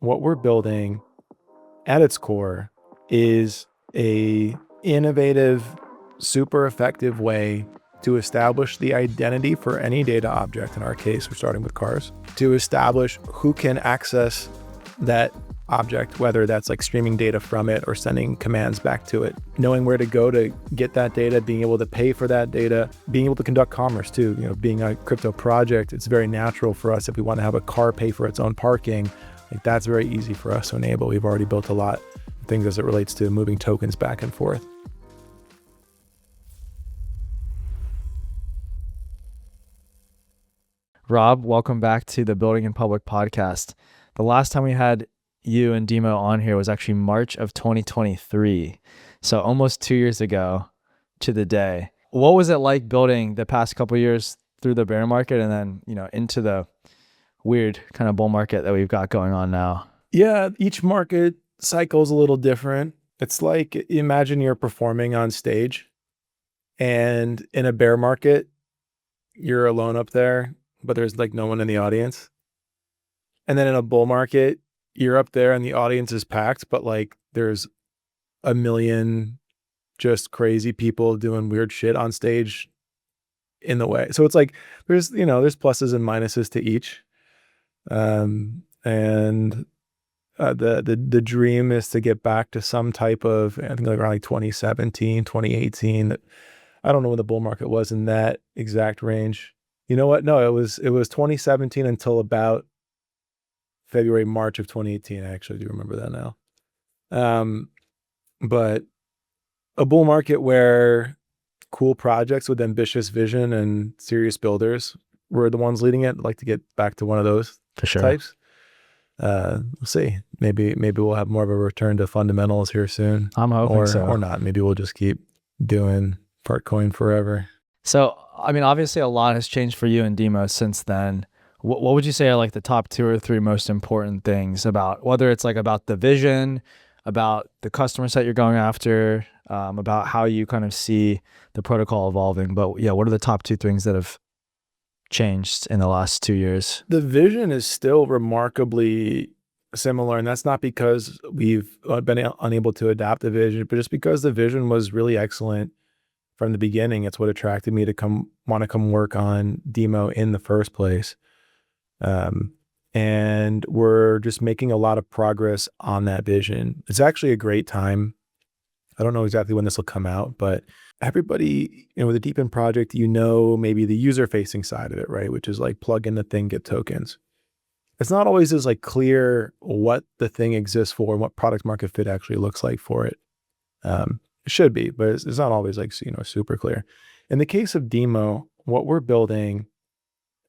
what we're building at its core is a innovative, super effective way to establish the identity for any data object. In our case, we're starting with cars, to establish who can access that object, whether that's like streaming data from it or sending commands back to it, knowing where to go to get that data, being able to pay for that data, being able to conduct commerce too. Being a crypto project, it's very natural for us if we want to have a car pay for its own parking. Like that's very easy for us to enable. We've already built a lot of things as it relates to moving tokens back and forth. Rob, welcome back to the Building in Public podcast. The last time we had you and DIMO on here was actually March of 2023. So almost 2 years ago to the day. What was it like building the past couple of years through the bear market and then, into the weird kind of bull market that we've got going on now? Yeah, each market cycle is a little different. It's like, imagine you're performing on stage and in a bear market, you're alone up there, but there's like no one in the audience. And then in a bull market, you're up there and the audience is packed, but like there's a million just crazy people doing weird shit on stage in the way. So it's like, there's pluses and minuses to each. The dream is to get back to some type of, I think like around like 2017, 2018, I don't know when the bull market was in that exact range. You know what? No, it was 2017 until about February, March of 2018. I actually do remember that now. But a bull market where cool projects with ambitious vision and serious builders were the ones leading it. I'd like to get back to one of those For sure. types. We'll see. Maybe we'll have more of a return to fundamentals here soon. I'm hoping so. Or not. Maybe we'll just keep doing Partcoin forever. So, obviously a lot has changed for you and DIMO since then. What would you say are like the top 2 or 3 most important things about, whether it's like about the vision, about the customer set you're going after, about how you kind of see the protocol evolving? But yeah, what are the top 2 things that have changed in the last 2 years? The vision is still remarkably similar, and that's not because we've been unable to adapt the vision, but just because the vision was really excellent from the beginning. It's what attracted me to want to come work on DIMO in the first place. And we're just making a lot of progress on that vision. It's actually a great time. I don't know exactly when this will come out, but everybody, with a DeepIn project, maybe the user-facing side of it, right? Which is like plug in the thing, get tokens. It's not always as like clear what the thing exists for and what product market fit actually looks like for it. It should be, but it's not always like, super clear. In the case of DIMO, what we're building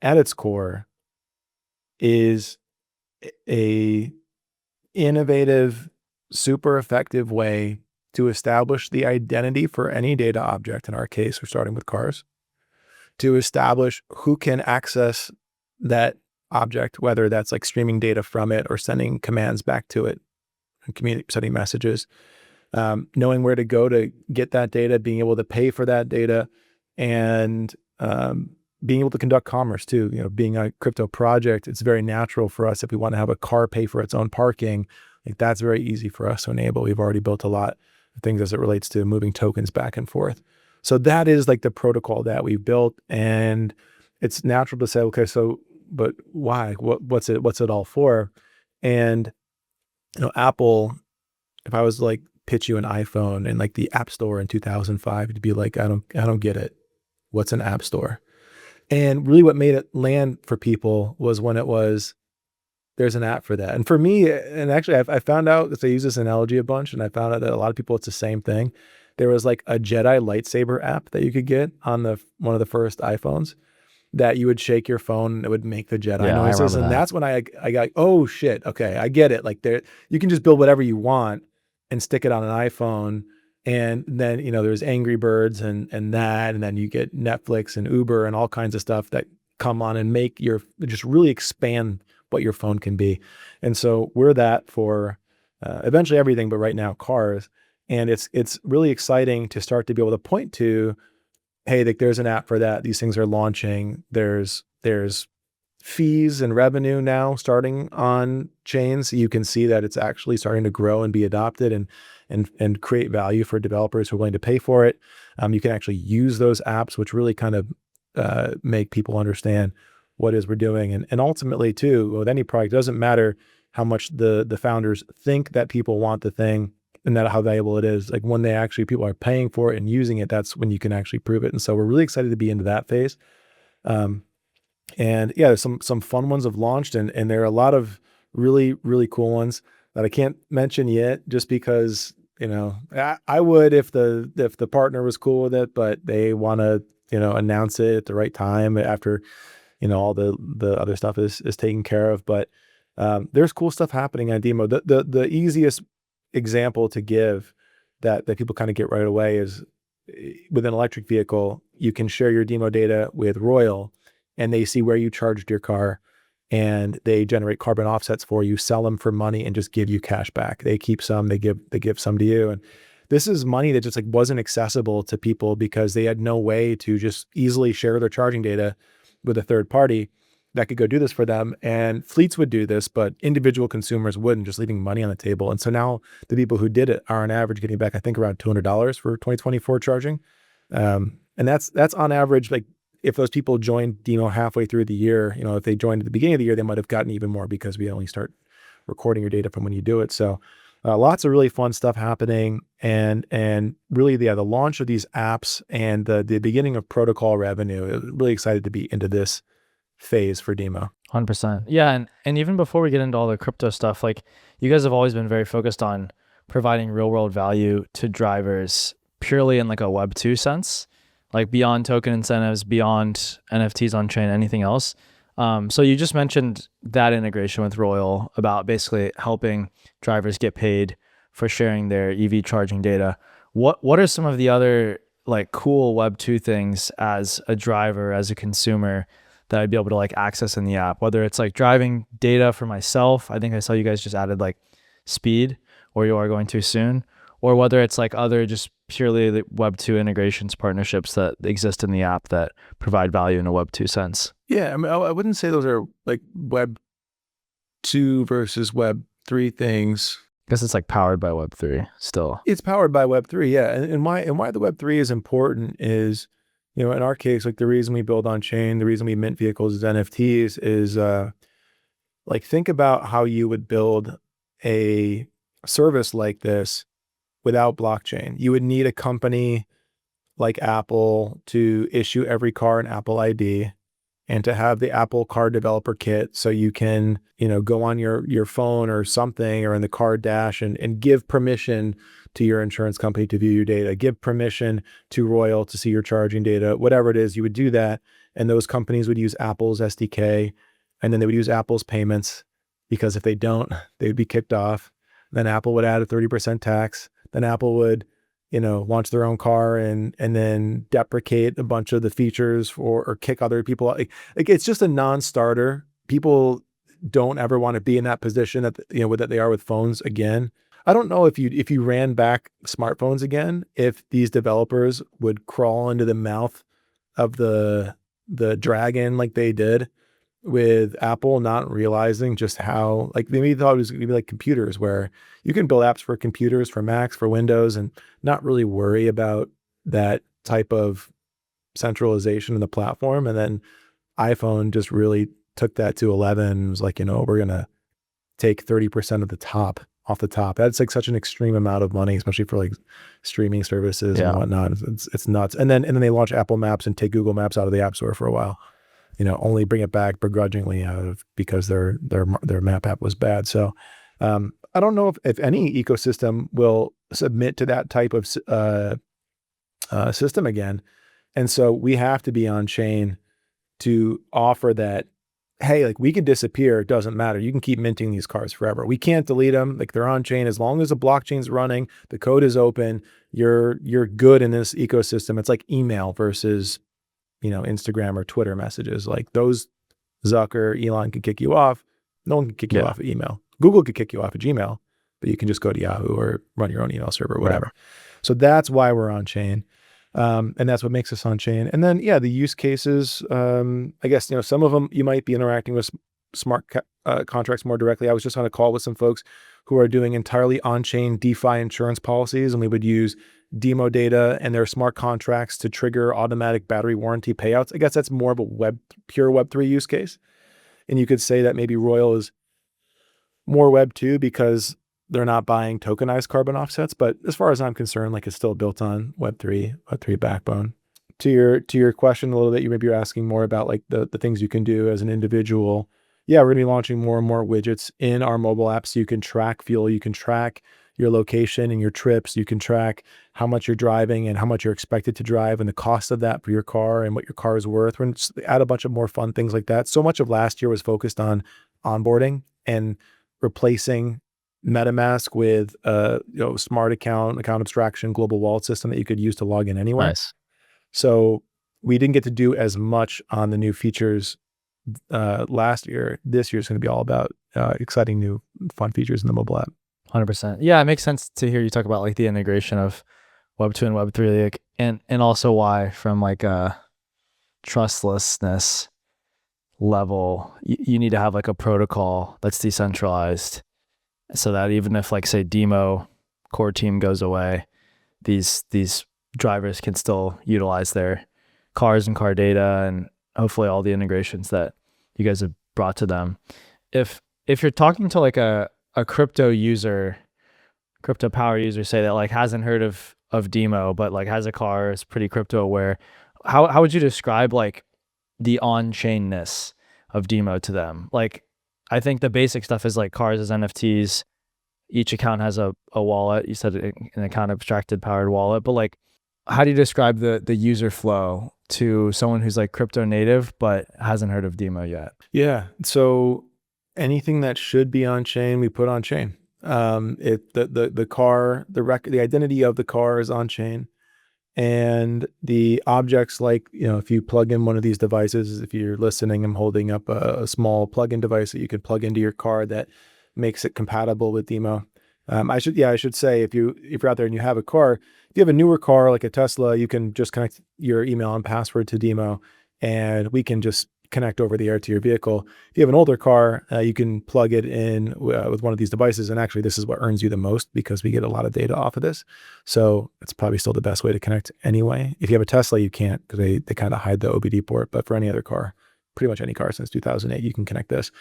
at its core is a innovative, super effective way to establish the identity for any data object. In our case, we're starting with cars, to establish who can access that object, whether that's like streaming data from it or sending commands back to it and sending messages, knowing where to go to get that data, being able to pay for that data, and being able to conduct commerce too. Being a crypto project, it's very natural for us if we want to have a car pay for its own parking. Like that's very easy for us to enable. We've already built a lot of things as it relates to moving tokens back and forth. So that is like the protocol that we've built, and it's natural to say, okay, so but why? What's it all for? And Apple, if I was to like pitch you an iPhone in like the App Store in 2005, you'd be like, I don't get it. What's an App Store? And really what made it land for people was when there's an app for that. And for me, and actually I found out, because I use this analogy a bunch, and I found out that a lot of people, it's the same thing. There was like a Jedi lightsaber app that you could get on one of the first iPhones that you would shake your phone and it would make the Jedi noises. And that's when I got, oh shit, okay, I get it. Like you can just build whatever you want and stick it on an iPhone. And then, there's Angry Birds and then you get Netflix and Uber and all kinds of stuff that come on and just really expand what your phone can be. And so we're that for eventually everything, but right now cars. And it's really exciting to start to be able to point to, hey, there's an app for that. These things are launching. There's fees and revenue now starting on chain. So you can see that it's actually starting to grow and be adopted and create value for developers who are willing to pay for it. You can actually use those apps, which really kind of make people understand what it is we're doing. And ultimately too, with any product, it doesn't matter how much the founders think that people want the thing and that how valuable it is. Like when they actually, people are paying for it and using it, that's when you can actually prove it. And so we're really excited to be into that phase. And yeah, some fun ones have launched, and there are a lot of really cool ones that I can't mention yet, just because I would if the partner was cool with it, but they want to announce it at the right time after all the other stuff is taken care of. But there's cool stuff happening on DIMO. The easiest example to give that people kind of get right away is with an electric vehicle, you can share your DIMO data with Royal, and they see where you charged your car, and they generate carbon offsets for you, sell them for money, and just give you cash back. They keep some, they give some to you. And this is money that just like wasn't accessible to people because they had no way to just easily share their charging data with a third party that could go do this for them. And fleets would do this, but individual consumers wouldn't, just leaving money on the table. And so now the people who did it are on average getting back, I think, around $200 for 2024 charging. And that's on average. Like if those people joined DIMO halfway through the year, if they joined at the beginning of the year, they might have gotten even more because we only start recording your data from when you do it. So lots of really fun stuff happening, and really the launch of these apps and the beginning of protocol revenue. Really excited to be into this phase for DIMO. 100%. Yeah, and even before we get into all the crypto stuff, like you guys have always been very focused on providing real world value to drivers purely in like a Web 2 sense, like beyond token incentives, beyond NFTs on chain, anything else. So you just mentioned that integration with Royal about basically helping drivers get paid for sharing their EV charging data. What are some of the other like cool Web 2 things as a driver, as a consumer, that I'd be able to like access in the app? Whether it's like driving data for myself, I think I saw you guys just added like speed, or you are going to soon, or whether it's like other just purely Web 2 integrations, partnerships that exist in the app that provide value in a Web 2 sense. Yeah, I mean, I wouldn't say those are like Web 2 versus Web 3 things. I guess it's like powered by Web 3 still. It's powered by Web 3, yeah. And why the Web 3 is important is, in our case, like the reason we build Onchain, the reason we mint vehicles as NFTs is like think about how you would build a service like this without blockchain. You would need a company like Apple to issue every car an Apple ID, and to have the Apple Car Developer Kit so you can, go on your phone or something or in the car dash and give permission to your insurance company to view your data, give permission to Royal to see your charging data, whatever it is, you would do that. And those companies would use Apple's SDK, and then they would use Apple's payments, because if they don't, they would be kicked off. Then Apple would add a 30% tax. Then Apple would launch their own car and then deprecate a bunch of the features or kick other people out. Like it's just a non-starter. People don't ever want to be in that position that that they are with phones again. I don't know if you ran back smartphones again, if these developers would crawl into the mouth of the dragon like they did with Apple, not realizing just how, like, they thought it was going to be like computers, where you can build apps for computers, for Macs, for Windows, and not really worry about that type of centralization in the platform. And then iPhone just really took that to 11 and was like, we're going to take 30% of the top off the top. That's like such an extreme amount of money, especially for like streaming services and whatnot. It's nuts. And then they launch Apple Maps and take Google Maps out of the App Store for a while. Only bring it back begrudgingly because their map app was bad. So I don't know if any ecosystem will submit to that type of system again. And so we have to be on chain to offer that, hey, like we can disappear, it doesn't matter. You can keep minting these cars forever. We can't delete them. Like they're on chain. As long as the blockchain's running, the code is open, you're good in this ecosystem. It's like email versus Instagram or Twitter messages. Like those, Elon could kick you off. No one can kick you off of email. Google could kick you off of Gmail, but you can just go to Yahoo or run your own email server or whatever. Right. So that's why we're on chain. And that's what makes us on chain. And then, yeah, the use cases, I guess, some of them you might be interacting with smart contracts more directly. I was just on a call with some folks who are doing entirely on-chain DeFi insurance policies, and we would use DIMO data and their smart contracts to trigger automatic battery warranty payouts. I guess that's more of a pure Web3 use case. And you could say that maybe Royal is more Web2 because they're not buying tokenized carbon offsets. But as far as I'm concerned, like, it's still built on Web3 backbone. To your question a little bit, you're asking more about like the things you can do as an individual. Yeah, we're gonna be launching more and more widgets in our mobile app so you can track fuel, you can track your location and your trips, you can track how much you're driving and how much you're expected to drive and the cost of that for your car and what your car is worth. We're gonna just add a bunch of more fun things like that. So much of last year was focused on onboarding and replacing MetaMask with smart account abstraction, global wallet system that you could use to log in anywhere. Nice. So we didn't get to do as much on the new features last year. This year is going to be all about exciting new fun features in the mobile app. 100%. Yeah, it makes sense to hear you talk about like the integration of Web 2 and Web 3, like, and also why from like a trustlessness level, you need to have like a protocol that's decentralized so that even if, like, say DIMO core team goes away, these drivers can still utilize their cars and car data and hopefully all the integrations that you guys have brought to them. If you're talking to like a crypto power user, say that like hasn't heard of DIMO, but like has a car, is pretty crypto aware, how would you describe like the on-chainness of DIMO to them? Like, I think the basic stuff is like cars as NFTs. Each account has a wallet. You said an account abstracted powered wallet, but like, how do you describe the user flow to someone who's like crypto native but hasn't heard of DIMO yet? Yeah. So anything that should be on chain, we put on chain. The car, the identity of the car is on chain, and the objects, like, if you plug in one of these devices, if you're listening, I'm holding up a small plug-in device that you could plug into your car that makes it compatible with DIMO. I should say, if you're out there and you have a car, if you have a newer car like a Tesla, you can just connect your email and password to DIMO, and we can just connect over the air to your vehicle. If you have an older car, you can plug it in with one of these devices. And actually, this is what earns you the most because we get a lot of data off of this. So it's probably still the best way to connect anyway. If you have a Tesla, you can't, because they kind of hide the OBD port. But for any other car, pretty much any car since 2008, you can connect this.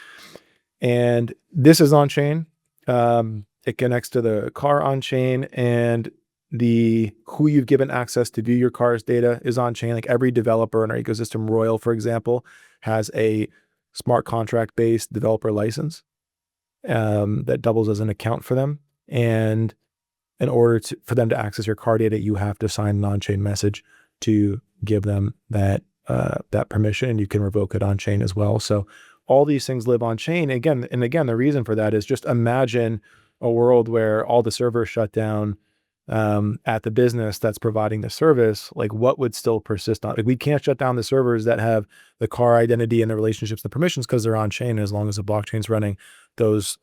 And this is on chain. It connects to the car on chain, and who you've given access to view your car's data is on chain. Like, every developer in our ecosystem, Royal, for example, has a smart contract based developer license that doubles as an account for them. And in order for them to access your car data, you have to sign an on-chain message to give them that permission, and you can revoke it on chain as well. So all these things live on chain. Again, the reason for that is, just imagine a world where all the servers shut down at the business that's providing the service. Like, what would still persist on? Like, we can't shut down the servers that have the car identity and the relationships and the permissions because they're on chain. As long as the blockchain's running, those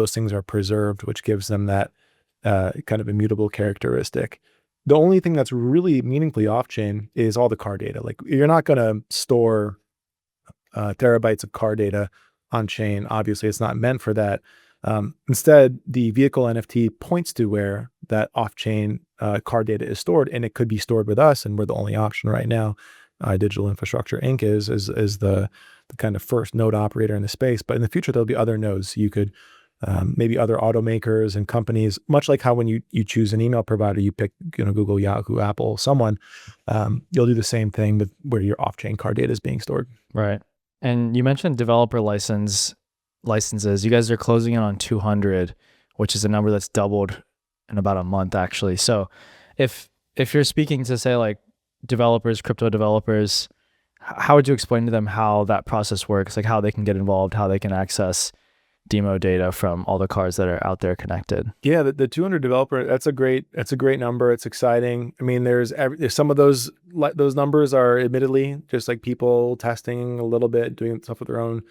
things are preserved, which gives them that kind of immutable characteristic. The only thing that's really meaningfully off chain is all the car data. Like, you're not going to store terabytes of car data on chain. Obviously, it's not meant for that. Instead, the vehicle NFT points to where that off-chain car data is stored, and it could be stored with us, and we're the only option right now. Digital Infrastructure Inc. is the kind of first node operator in the space, but in the future there'll be other nodes. You could maybe other automakers and companies, much like how when you choose an email provider, you pick Google, Yahoo, Apple, someone. You'll do the same thing with where your off-chain car data is being stored. Right. And you mentioned developer licenses. You guys are closing in on 200, which is a number that's doubled in about a month, actually. So if you're speaking to, say, like developers, crypto developers, how would you explain to them how that process works? Like, how they can get involved, how they can access DIMO data from all the cars that are out there connected? Yeah, the 200 developer, that's a great number. It's exciting. I mean, there's some of those numbers are admittedly just like people testing a little bit, doing stuff with their own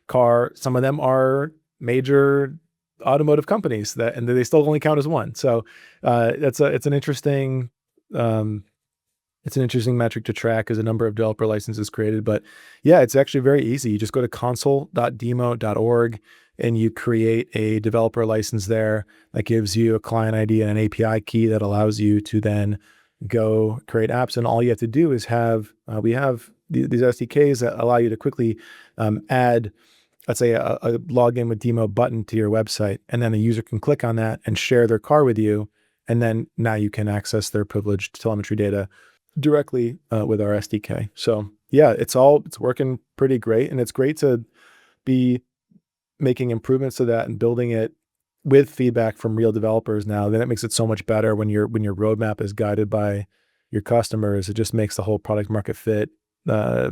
car. Some of them are major automotive companies and they still only count as one. So it's an interesting It's an interesting metric to track as a number of developer licenses created. But yeah, it's actually very easy. You just go to console.dimo.org and you create a developer license there that gives you a client ID and an API key that allows you to then go create apps. And all you have to do is we have these SDKs that allow you to quickly add, let's say, a login with DIMO button to your website. And then a user can click on that and share their car with you. And then now you can access their privileged telemetry data directly with our SDK. So yeah, it's working pretty great. And it's great to be making improvements to that and building it with feedback from real developers now. Then it makes it so much better when your roadmap is guided by your customers. It just makes the whole product market fit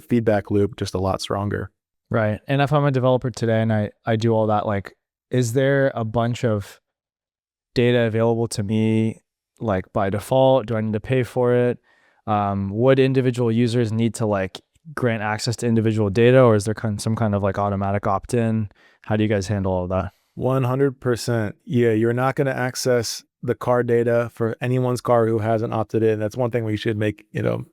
feedback loop just a lot stronger. Right. And if I'm a developer today and I do all that, like, is there a bunch of data available to me, like by default? Do I need to pay for it? Would individual users need to like grant access to individual data, or is there some kind of like automatic opt-in? How do you guys handle all that? 100%. Yeah, you're not going to access the car data for anyone's car who hasn't opted in. That's one thing we should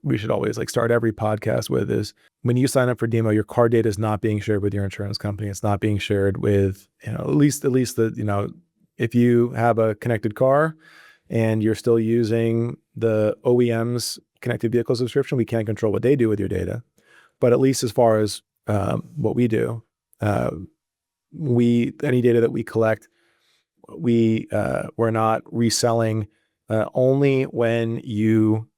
we should always like start every podcast with is when you sign up for DIMO, your car data is not being shared with your insurance company. It's not being shared with, at least the, if you have a connected car and you're still using the OEM's connected vehicle subscription, we can't control what they do with your data. But at least as far as what we do, any data that we collect, we're not reselling only when you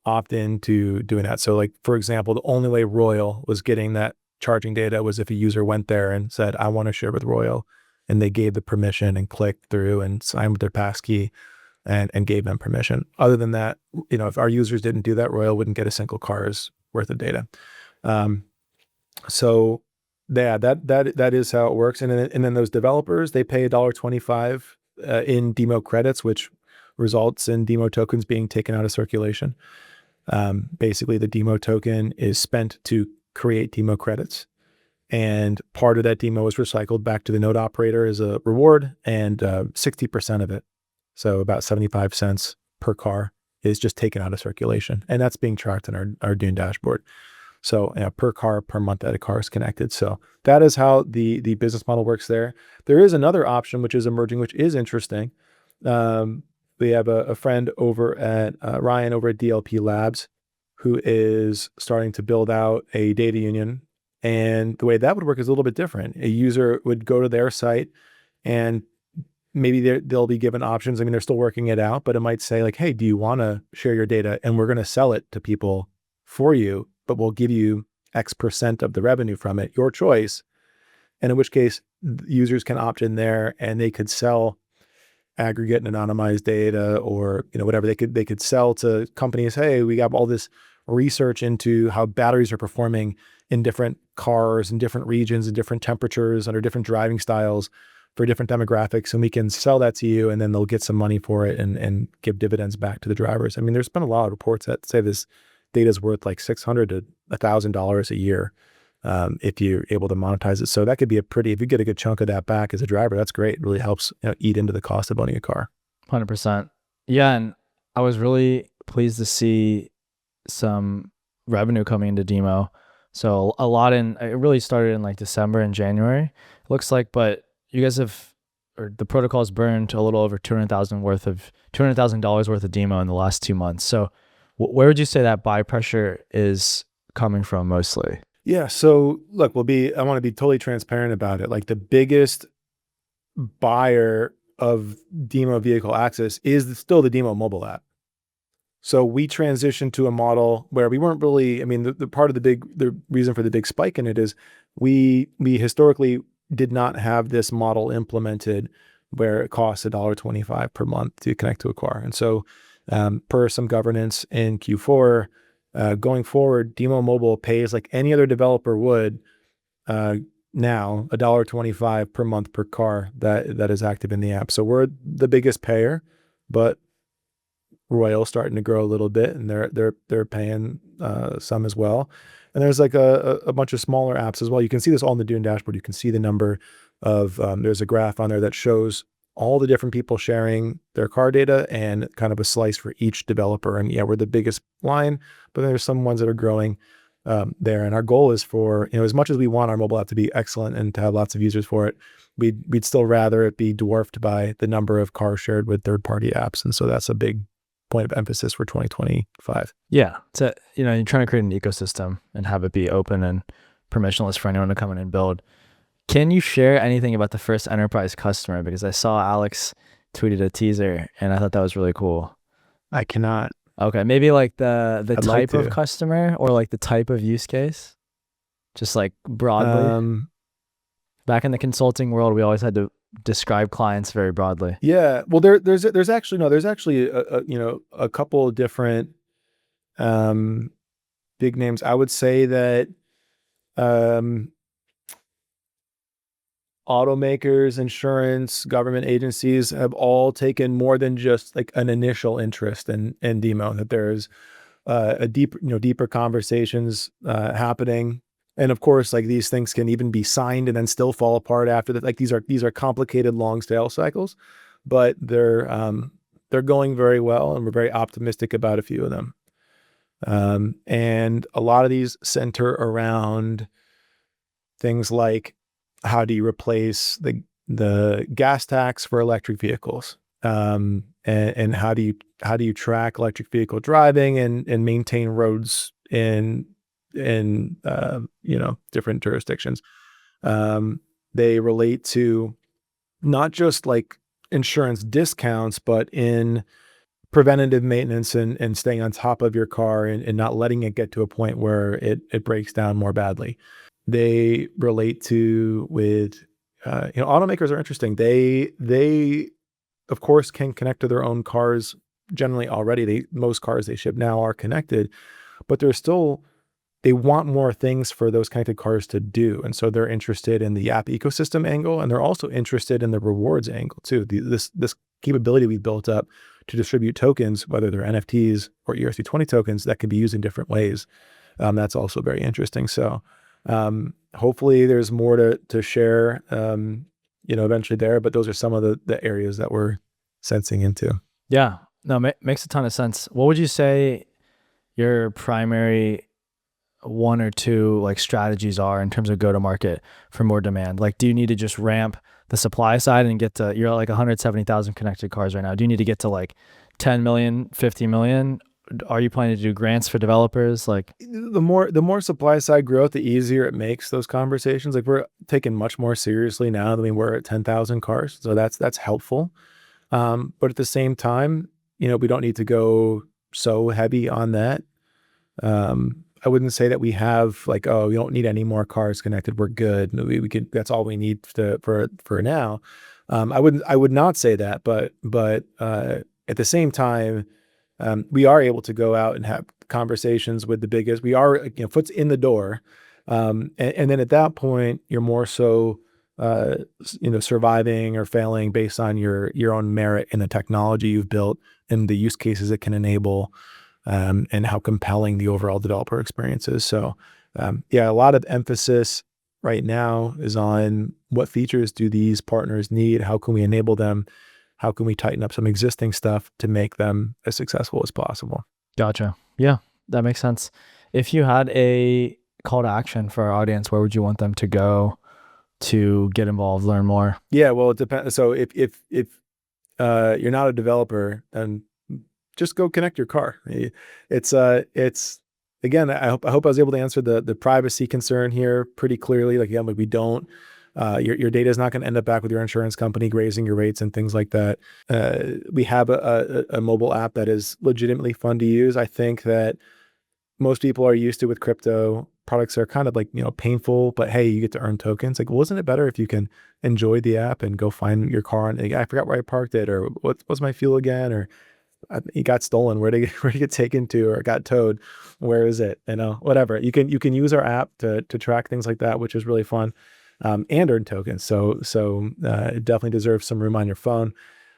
opt into doing that. So like, for example, the only way Royal was getting that charging data was if a user went there and said, I want to share with Royal, and they gave the permission and clicked through and signed with their passkey and gave them permission. Other than that, if our users didn't do that, Royal wouldn't get a single car's worth of data. So yeah, that is how it works. And then those developers, they pay $1.25 in DIMO credits, which results in DIMO tokens being taken out of circulation. Basically, the DIMO token is spent to create DIMO credits, and part of that DIMO is recycled back to the node operator as a reward, and 60% of it, so about 75 cents per car, is just taken out of circulation, and that's being tracked in our Dune dashboard. So per car, per month that a car is connected. So that is how the business model works there. There is another option which is emerging, which is interesting. We have a friend over at Ryan over at DLP Labs, who is starting to build out a data union. And the way that would work is a little bit different. A user would go to their site and maybe they'll be given options. I mean, they're still working it out, but it might say like, hey, do you want to share your data? And we're going to sell it to people for you, but we'll give you X% of the revenue from it, your choice. And in which case users can opt in there and they could sell aggregate and anonymized data or, whatever they could sell to companies. Hey, we got all this research into how batteries are performing in different cars in different regions and different temperatures under different driving styles for different demographics. And we can sell that to you, and then they'll get some money for it and give dividends back to the drivers. I mean, there's been a lot of reports that say this data is worth like $600 to $1,000 a year if you're able to monetize it. So that could be if you get a good chunk of that back as a driver, that's great. It really helps eat into the cost of owning a car. 100%. Yeah. And I was really pleased to see some revenue coming into DIMO. So it really started in like December and January, it looks like, but you guys the protocol's burned a little over $200,000 worth of DIMO in the last 2 months. So where would you say that buy pressure is coming from mostly? Yeah. So look, I want to be totally transparent about it. Like the biggest buyer of DIMO vehicle access is still the DIMO mobile app. So we transitioned to a model where we weren't really, the part of the reason for the big spike in it is we historically did not have this model implemented where it costs $1.25 per month to connect to a car. And so per some governance in Q4, going forward, DIMO Mobile pays like any other developer would now $1.25 per month per car that is active in the app. So we're the biggest payer, but Royal starting to grow a little bit, and they're paying some as well. And there's like a bunch of smaller apps as well. You can see this all in the Dune dashboard. You can see the number of there's a graph on there that shows all the different people sharing their car data and kind of a slice for each developer. And yeah, we're the biggest line, but there's some ones that are growing there. And our goal is for, as much as we want our mobile app to be excellent and to have lots of users for it, we'd still rather it be dwarfed by the number of cars shared with third-party apps. And so that's a big point of emphasis for 2025. Yeah. So, you're trying to create an ecosystem and have it be open and permissionless for anyone to come in and build. Can you share anything about the first enterprise customer? Because I saw Alex tweeted a teaser and I thought that was really cool. I cannot. Okay. Maybe like the I'd type like of to. customer or like the type of use case, just like broadly. Back in the consulting world, we always had to describe clients very broadly. Yeah. Well, there's actually a couple of different big names. I would say that automakers, insurance, government agencies have all taken more than just like an initial interest in DIMO, that there's a deeper conversations happening. And of course, like these things can even be signed and then still fall apart after that. Like these are complicated, long sales cycles, but they're going very well, and we're very optimistic about a few of them. And a lot of these center around things like, how do you replace the gas tax for electric vehicles? And how do you track electric vehicle driving and maintain roads in different jurisdictions? They relate to not just like insurance discounts, but in preventative maintenance and staying on top of your car and not letting it get to a point where it breaks down more badly. They relate to with, automakers are interesting. They of course can connect to their own cars generally already. Most cars they ship now are connected, but they want more things for those connected cars to do. And so they're interested in the app ecosystem angle, and they're also interested in the rewards angle too. This capability we built up to distribute tokens, whether they're NFTs or ERC20 tokens, that can be used in different ways. That's also very interesting. So hopefully there's more to share, eventually there, but those are some of the areas that we're sensing into. Yeah, no, makes a ton of sense. What would you say your primary one or two like strategies are in terms of go to market for more demand? Like, do you need to just ramp the supply side and get to, you're at like 170,000 connected cars right now. Do you need to get to like 10 million, 50 million? Are you planning to do grants for developers? Like the more supply side growth, the easier it makes those conversations. Like we're taken much more seriously now than we were at 10,000 cars. So that's helpful. But at the same time, we don't need to go so heavy on that. I wouldn't say that we have like, oh, we don't need any more cars connected. We're good. We could, that's all we need for now. I would not say that, but at the same time, we are able to go out and have conversations with the biggest. We are, foot's in the door. And then at that point, you're more so, surviving or failing based on your own merit in the technology you've built and the use cases it can enable, and how compelling the overall developer experience is. So, a lot of emphasis right now is on what features do these partners need? How can we enable them? How can we tighten up some existing stuff to make them as successful as possible? Gotcha. Yeah, that makes sense. If you had a call to action for our audience, where would you want them to go to get involved, learn more? Yeah, well, it depends. So if you're not a developer, then just go connect your car. It's again, I hope I was able to answer the privacy concern here pretty clearly. Like, yeah, we don't. Your data is not going to end up back with your insurance company grazing your rates and things like that. We have a mobile app that is legitimately fun to use. I think that most people are used to with crypto products are kind of like, painful, but hey, you get to earn tokens. Like, well, isn't it better if you can enjoy the app and go find your car and like, I forgot where I parked it, or what's my fuel again, or it got stolen. Where did it get taken to, or it got towed? Where is it? Whatever. You can use our app to track things like that, which is really fun. And earn tokens. So it definitely deserves some room on your phone.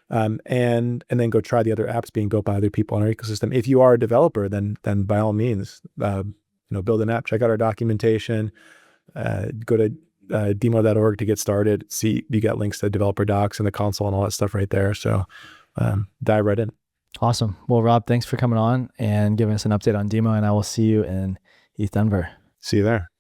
And then go try the other apps being built by other people in our ecosystem. If you are a developer, then by all means, build an app, check out our documentation, go to DIMO.org to get started. See, you got links to developer docs and the console and all that stuff right there. So dive right in. Awesome. Well, Rob, thanks for coming on and giving us an update on DIMO, and I will see you in East Denver. See you there.